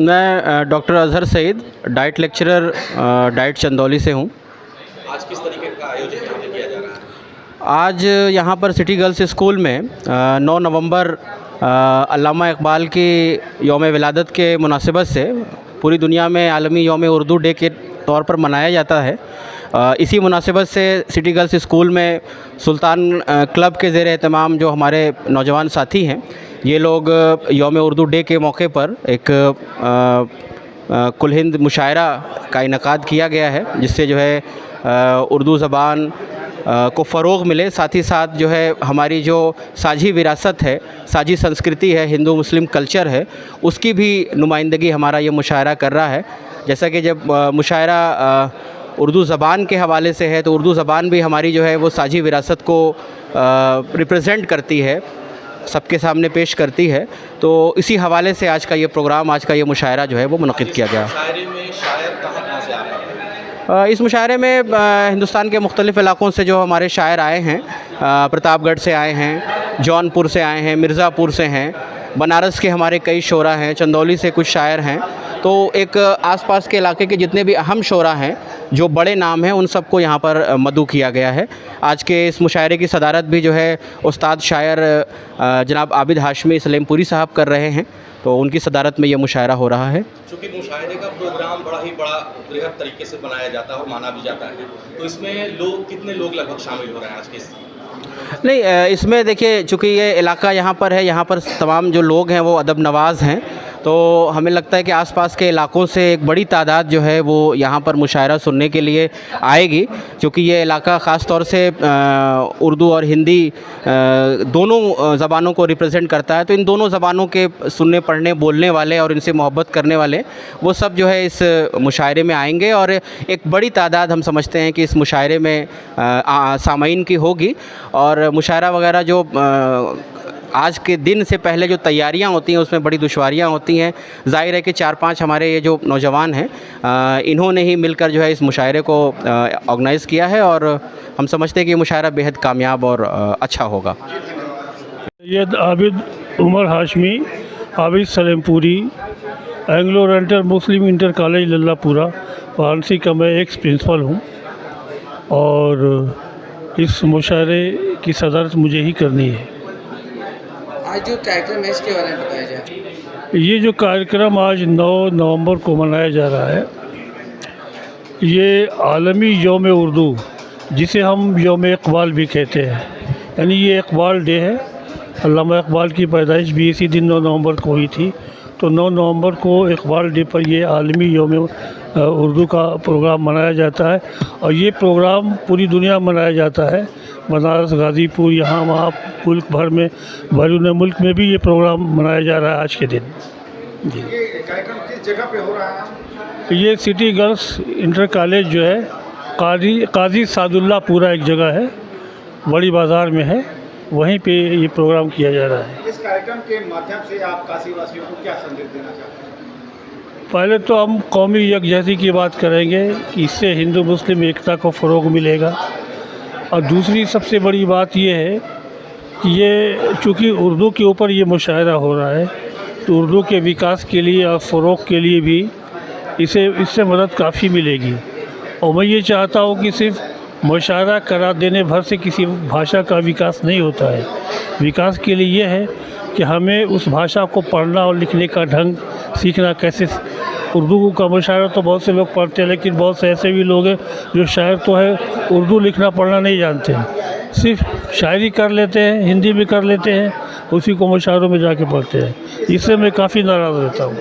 मैं doctor Azhar Saeed, DIET lecturer, DIET Chandauli से हूँ। आज किस तरीके का आयोजन यहाँ पे किया जा रहा है? आज यहाँ पर सिटी गर्ल्स स्कूल में 9 नवंबर अल्लामा इकबाल की यौम विलादत के मुनासिबत से पूरी दुनिया में आलमी यौम उर्दू डे के तौर पर मनाया जाता है। इसी मुनासिबत से सिटी गर्ल्स स्कूल में सुल्तान क्लब के ज़ेर एहतमाम जो हमारे नौजवान साथी हैं, ये लोग यौम उर्दू डे के मौके पर एक कुल हिंद मुशायरा का इनकाद किया गया है, जिससे जो है उर्दू ज़बान को फ़रोग़ मिले, साथ ही साथ जो है हमारी जो साझी विरासत है, साझी संस्कृति है, हिंदू मुस्लिम कल्चर है, उसकी भी नुमाइंदगी हमारा ये मुशायरा कर रहा है। जैसा कि जब मुशायरा उर्दू ज़बान के हवाले से है, तो उर्दू ज़बान भी हमारी जो है वो साझी विरासत को रिप्रेजेंट करती है, सबके सामने पेश करती है। तो इसी हवाले से आज का ये प्रोग्राम, आज का ये मुशायरा जो है वो मुनक़िद किया गया। शायरी में शायर कहाँ से आ रहे हैं? इस मुशायरे में हिंदुस्तान के मुख्तलिफ़ इलाक़ों से जो हमारे शायर आए हैं, प्रतापगढ़ से आए हैं, जौनपुर से आए हैं, मिर्ज़ापुर से हैं, बनारस के हमारे कई शोरा हैं, चंदौली से कुछ शायर हैं। तो एक आसपास के इलाके के जितने भी अहम शोरा हैं, जो बड़े नाम हैं, उन सबको यहाँ पर मदऊ किया गया है। आज के इस मुशायरे की सदारत भी जो है उस्ताद शायर जनाब आबिद हाशमी सलेमपुरी साहब कर रहे हैं, तो उनकी सदारत में ये मुशायरा हो रहा है। चूँकि मुशायरे का प्रोग्राम बड़ा बृहद तरीके से बनाया जाता है और माना भी जाता है, तो इसमें कितने लोग लगभग शामिल हो रहे हैं आज के इस? नहीं, इसमें देखिए, चूँकि ये इलाका यहाँ पर है, यहाँ पर तमाम जो लोग हैं वो अदब नवाज़ हैं, तो हमें लगता है कि आसपास के इलाकों से एक बड़ी तादाद जो है वो यहाँ पर मुशायरा सुनने के लिए आएगी, क्योंकि ये इलाका ख़ास तौर से उर्दू और हिंदी दोनों ज़बानों को रिप्रेजेंट करता है। तो इन दोनों ज़बानों के सुनने, पढ़ने, बोलने वाले और इनसे मोहब्बत करने वाले वो सब जो है इस मुशायरे में आएंगे, और एक बड़ी तादाद हम समझते हैं कि इस मुशायरे में सामाईन की होगी। और मुशायरा वगैरह जो आज के दिन से पहले जो तैयारियां होती हैं, उसमें बड़ी दुश्वारियां होती हैं। ज़ाहिर है कि 4-5 हमारे ये जो नौजवान हैं, इन्होंने ही मिलकर जो है इस मुशायरे को ऑर्गेनाइज़ किया है, और हम समझते हैं कि ये मुशायरा बेहद कामयाब और अच्छा होगा। ये आबिद उमर हाशमी, आबिद सलेमपुरी, एंग्लो ओरिएंटल मुस्लिम इंटर कॉलेज लल्लापुरा, वाराणसी का मैं एक्स प्रिंसिपल हूँ, और इस मुशायरे की सदारत मुझे ही करनी है। आज जो कार्यक्रम है इसके बारे में बताया जाए। ये जो कार्यक्रम आज 9 नवंबर को मनाया जा रहा है, ये आलमी यौम उर्दू, जिसे हम यौम इकबाल भी कहते हैं, यानी ये इकबाल डे है। अल्लामा इकबाल की पैदाइश भी इसी दिन 9 नवंबर को हुई थी, तो 9 नवंबर को इकबाल डे पर ये आलमी यौम उर्दू का प्रोग्राम मनाया जाता है। और ये प्रोग्राम पूरी दुनिया में मनाया जाता है, बनारस, गाज़ीपुर, यहाँ वहाँ मुल्क भर में, बैरून मुल्क में भी ये प्रोग्राम मनाया जा रहा है आज के दिन। जी, ये कार्यक्रम किस जगह पे हो रहा है? ये सिटी गर्ल्स इंटर कॉलेज जो है काजी सादुल्ला पूरा एक जगह है, बड़ी बाज़ार में है, वहीं पे ये प्रोग्राम किया जा रहा है। इस कार्यक्रम के माध्यम से आप काशी वासियों को क्या संदेश देना चाहते हैं? पहले तो हम कौमी यकजहती की बात करेंगे कि इससे हिंदू मुस्लिम एकता को फ़रोग़ मिलेगा। और दूसरी सबसे बड़ी बात ये है कि ये चूँकि उर्दू के ऊपर ये मुशायरा हो रहा है, तो उर्दू के विकास के लिए और फ़रोग़ के लिए भी इससे मदद काफ़ी मिलेगी। और मैं ये चाहता हूँ कि सिर्फ़ मुशायरा करा देने भर से किसी भाषा का विकास नहीं होता है। विकास के लिए ये है कि हमें उस भाषा को पढ़ना और लिखने का ढंग सीखना कैसे। उर्दू का मुशायरा तो बहुत से लोग पढ़ते हैं, लेकिन बहुत से ऐसे भी लोग हैं जो शायर तो है, उर्दू लिखना पढ़ना नहीं जानते हैं, सिर्फ शायरी कर लेते हैं, हिंदी भी कर लेते हैं, उसी को मुशायरों में जाके पढ़ते हैं। इससे मैं काफ़ी नाराज़ रहता हूँ।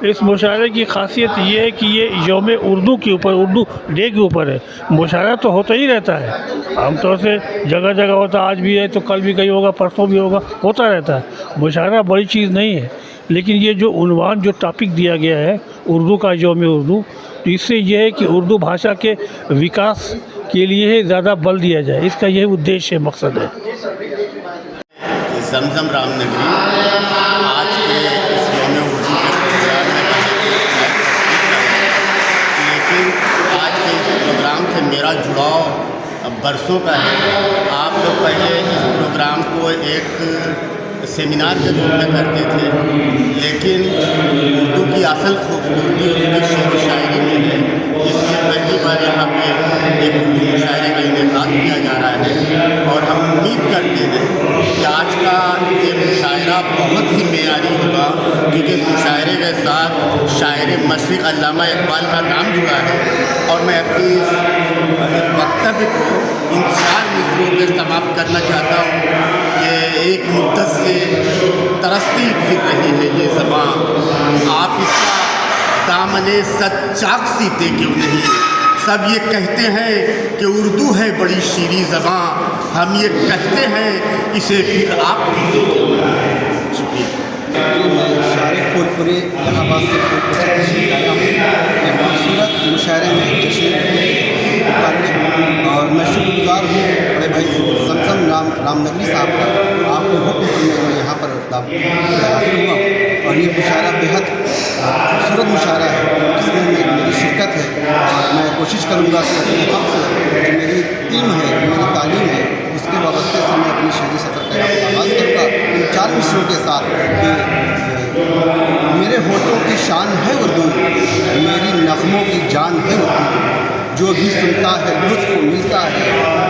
इस मुशायरे की खासियत ये है कि ये यौम उर्दू के ऊपर, उर्दू डे के ऊपर है। मुशायरा तो होता ही रहता है, आमतौर से जगह जगह होता है, आज भी है तो कल भी कहीं होगा, परसों भी होगा, होता रहता है। मुशायरा बड़ी चीज़ नहीं है, लेकिन ये जो उन्वान, जो टॉपिक दिया गया है उर्दू का, यौम उर्दू, तो इससे ये है कि उर्दू भाषा के विकास के लिए ज़्यादा बल दिया जाए, इसका यही उद्देश्य है, मकसद है। जमजम रामनगरी आज के इस यौम उर्दू के प्रोग्राम में, लेकिन आज के इस प्रोग्राम से मेरा जुड़ाव बरसों का है। आप लोग पहले इस प्रोग्राम को एक सेमिनार के रूप में करते थे, लेकिन उर्दू की असल खूबसूरती उसकी शेर व शायरी में है। इसलिए पहली बार यहाँ पे एक उर्दू मुशायरे का इनेकाद किया जा रहा है और हम उम्मीद करते हैं कि आज का ये मुशायरा बहुत ही मेयारी होगा, क्योंकि इस मुशायरे के साथ शायर मशरिक़ अल्लामा इकबाल का नाम जुड़ा है। और मैं अपनी इस वक्तव्य को इन 4 मिसरों में समाप्त करना चाहता हूँ कि एक मुद्दत से तरसती फिर रही है ये ज़बान, आप इसका दामने सच्चाक सीते क्यों नहीं। सब ये कहते हैं कि उर्दू है बड़ी शीरी ज़बान, हम ये कहते हैं इसे फिर आप पीते क्यों नहीं। शुक्रिया। जो मैं शायर फूलपुरी इलाहाबाद से फूलपुरी तशरीफ़ लाया हूँ, ये खूबसूरत मुशायरे में जश्न और मैं शुक्रगुजार हूँ बड़े भाई समसम रामनगरी साहब का। आपके हुक्म से मैं यहाँ पर हासिल हुआ और ये मुशायरा बेहद खूबसूरत मुशायरा है, जिसमें मेरी शिरकत है। और मैं कोशिश करूँगा कि अपने हक़ से जो मेरी इल्म है, जो मेरी तालीम है, उसके वाबस्ते से मैं अपनी शेरी सफ़र का आगाज़ करूँगा इन 4 मिसरों के साथ कि मेरे होठों की शान है उर्दू, मेरी नग़मों की जान है उर्दू, जो भी सुनता है लुत्फ़ मिलता है,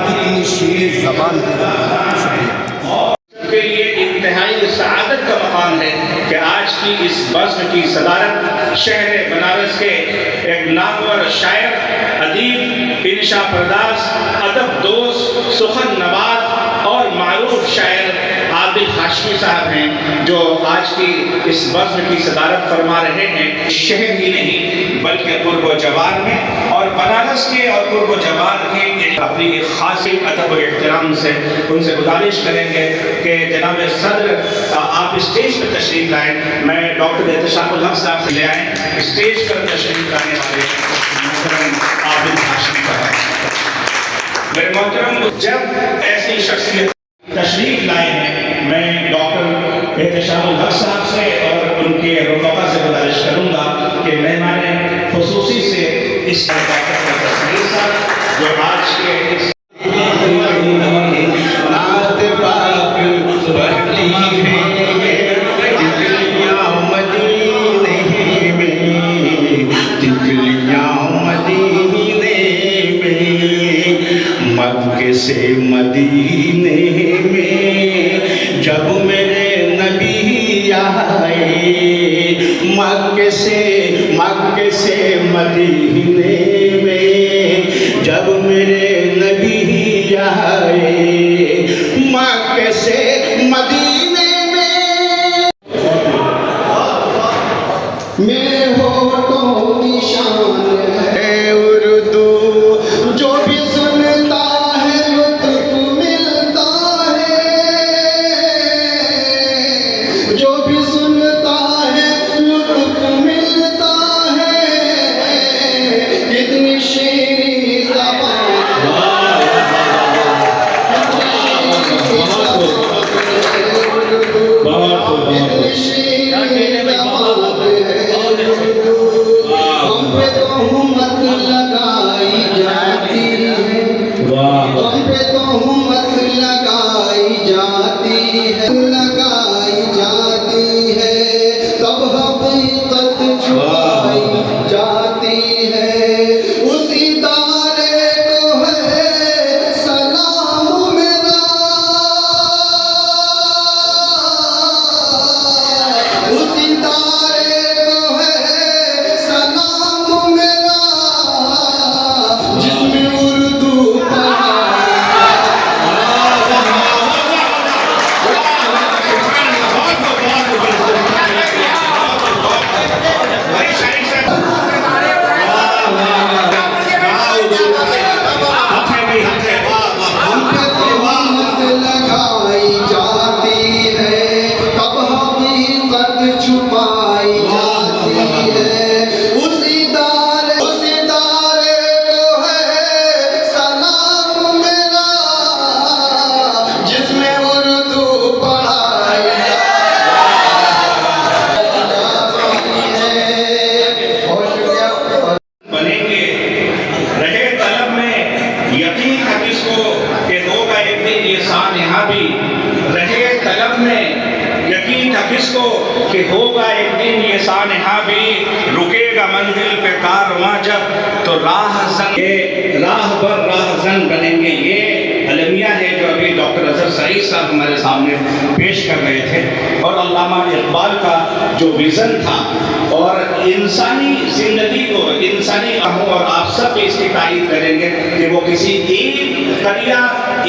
कितनी शीरीं ज़बान है उर्दू। शुक्रिया। के लिए इंतहाई सआदत का मकाम है कि आज की इस बज़्म की सदारत शहर बनारस के एक नामवर शायर, अदीब, इंशा परदास, अदब दोस्त, सुखन नवाज और मारूफ शायर आबिद हाशमी साहब हैं, जो आज की इस बज़्म की सदारत फरमा रहे हैं। शहर ही नहीं बल्कि कुर्ब जवार में और बनारस के और कुर्ब जवार के अपनी एक ख़ास अदब और एहतराम से उनसे गुजारिश करेंगे कि जनाब सदर आप स्टेज पर तशरीफ़ लाएँ। मैं डॉक्टर एहतशामुल हक़ साहब से ले आएँ स्टेज पर तशरीफ़ लाने वाले मोहतरम आबिद हाशमी साहब। मेरे मोहतरम, जब ऐसी शख्सियत तशरीफ़ लाए हैं, मैं डॉक्टर एहतशामुल हक़ साहब से और उनके रफ़क़ा से गुजारिश करूँगा कि मेहमान ख़ुसूसी से इस तस्वीर साहब जो आज के मक्के से मदीने में जब मेरे नबी आए, मक्के से मदीने में जब मेरे नबी आए, मक्के से मदीने में मेरे होठों की शान है उर्दू, जो भी सुनता है लुत्फ़ मिलता है, जो भी सुनता है लुत्फ़ मिलता है, कितनी शीरीं ज़बान, कितनी शीरीं ज़बान है उर्दू। हम पे तोहमत लगाई जाती है, हम पे तोहमत लगाई जाती है, लगाई जाती है, तब हकीकत छुपाई जाती है। उस इदारे को है सलाम मेरा, उस इदारे को है सलाम मेरा, जिसमें उर्दू लगाई जाती है, तब हकीकत छुपाई जाती है। उस इदारे को है सलाम मेरा, जिसमें उर्दू पढ़ाई बनेंगे। रहे तलब में यकीन है किसको कि होगा एक दिन ये शान यहाँ भी, रहे तलब में किसको कि होगा एक दिन ये सानहा भी, रुकेगा मंजिल पे कारवां जब, तो राह जन बनेंगे। ये अलमिया है जो अभी डॉक्टर अजहर सईद साहब हमारे सामने पेश कर रहे थे। और अल्लामा इकबाल का जो विज़न था और इंसानी ज़िंदगी को इंसानी और आप सब इसकी तारीफ करेंगे कि वो किसी एक करिया,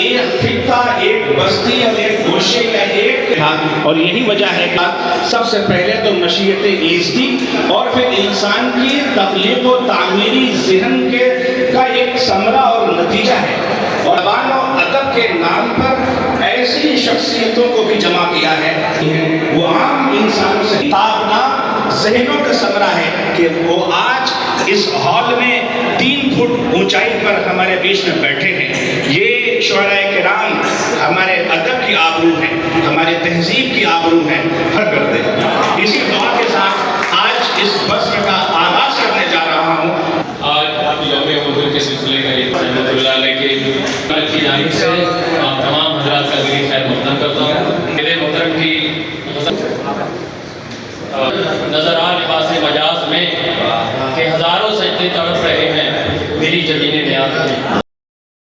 एक खित्ता, एक बस्ती और एक गोशे या एक था। और यही वजह है कि सबसे पहले तो नशीयत इज़्ज़ती और फिर इंसान की तख्लीक़ व तामीरी ज़हन के का एक समरा और नतीजा है। और ज़बान और अदब के नाम पर ऐसी शख्सियतों को भी जमा किया है, वो आम इंसानों से ताबना ज़हनों का समरा है कि वो आज इस हॉल में 3 फुट ऊंचाई पर हमारे बीच में बैठे हैं। ये शुअराए किराम हमारे अदब की आबरू है, हमारे तहजीब की आबरू है। हर कर दे इसी दुआ के साथ आज इस बस्म का आगाज़ करने जा रहा हूँ। आज यौम-ए-मुहर्रम के सिलसिले में की जानिब से आप तमाम हज़रात का दिली खैर मक़दम करता हूँ। मेरे मोहतरम की नज़र आ लिबास मजाज में कि हज़ारों सजदे तड़प रहे हैं मेरी जबीन नियाज़ में।